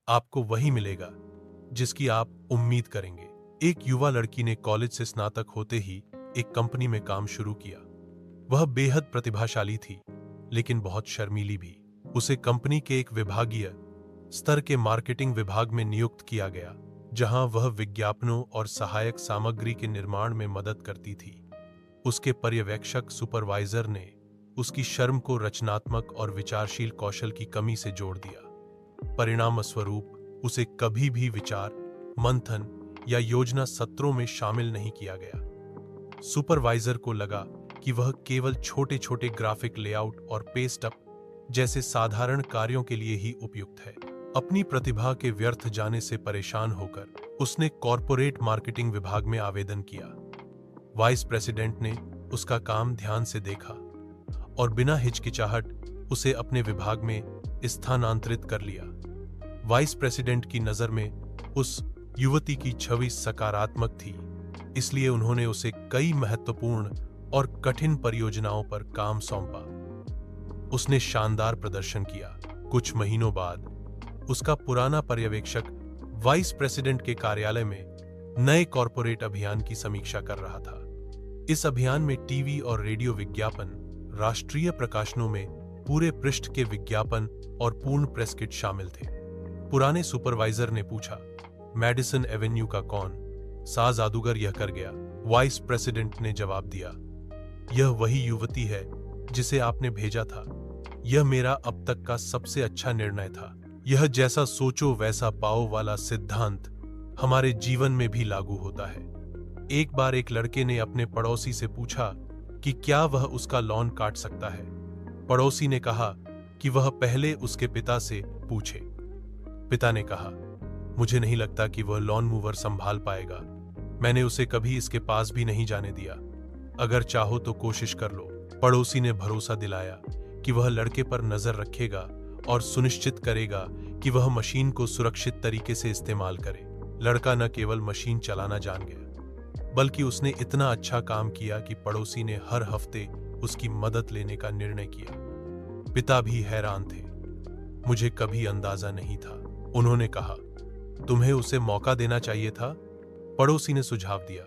आपको वही मिलेगा जिसकी आप उम्मीद करेंगे। एक युवा लड़की ने कॉलेज से स्नातक होते ही एक कंपनी में काम शुरू किया। वह बेहद प्रतिभाशाली थी, लेकिन बहुत शर्मीली भी। उसे कंपनी के एक विभागीय स्तर के मार्केटिंग विभाग में नियुक्त किया गया, जहां वह विज्ञापनों और सहायक सामग्री के निर्माण में मदद करती थी। उसके पर्यवेक्षक सुपरवाइजर ने उसकी शर्म को रचनात्मक और विचारशील कौशल की कमी से जोड़ दिया। परिणामस्वरूप उसे कभी भी विचार मंथन या योजना सत्रों में शामिल नहीं किया गया। सुपरवाइजर को लगा कि वह केवल छोटे छोटे ग्राफिक लेआउट और पेस्ट अप जैसे साधारण कार्यों के लिए ही उपयुक्त है। अपनी प्रतिभा के व्यर्थ जाने से परेशान होकर उसने कॉर्पोरेट मार्केटिंग विभाग में आवेदन किया। वाइस प्रेसिडेंट ने उसका काम ध्यान से देखा और बिना हिचकिचाहट उसे अपने विभाग में स्थानांतरित कर लिया। वाइस प्रेसिडेंट की नजर में उस युवती की छवि सकारात्मक थी, इसलिए उन्होंने उसे कई महत्वपूर्ण और कठिन परियोजनाओं पर काम सौंपा। उसने शानदार प्रदर्शन किया। कुछ महीनों बाद उसका पुराना पर्यवेक्षक वाइस प्रेसिडेंट के कार्यालय में नए कॉर्पोरेट अभियान की समीक्षा कर रहा था। इस अभियान में टीवी और रेडियो विज्ञापन, राष्ट्रीय प्रकाशनों में पूरे पृष्ठ के विज्ञापन और पूर्ण प्रेस किट शामिल थे। पुराने सुपरवाइजर ने पूछा, मेडिसन एवेन्यू का कौन सा जादूगर यह कर गया? वाइस प्रेसिडेंट ने जवाब दिया, यह वही युवती है जिसे आपने भेजा था। यह मेरा अब तक का सबसे अच्छा निर्णय था। यह जैसा सोचो वैसा पाओ वाला सिद्धांत हमारे जीवन में भी लागू होता है। एक बार एक लड़के ने अपने पड़ोसी से पूछा कि क्या वह उसका लॉन काट सकता है। पड़ोसी ने कहा कि वह पहले उसके पिता से पूछे। पिता ने कहा, मुझे नहीं लगता कि वह लॉन मूवर संभाल पाएगा। मैंने उसे कभी इसके पास भी नहीं जाने दिया। अगर चाहो तो कोशिश कर लो। पड़ोसी ने भरोसा दिलाया कि वह लड़के पर नजर रखेगा और सुनिश्चित करेगा कि वह मशीन को सुरक्षित तरीके से इस्तेमाल करे। लड़का न केवल मशीन चलाना जान गया, बल्कि उसने इतना अच्छा काम किया कि पड़ोसी ने हर हफ्ते उसकी मदद लेने का निर्णय किया। पिता भी हैरान थे। मुझे कभी अंदाजा नहीं था, उन्होंने कहा। तुम्हें उसे मौका देना चाहिए था, पड़ोसी ने सुझाव दिया।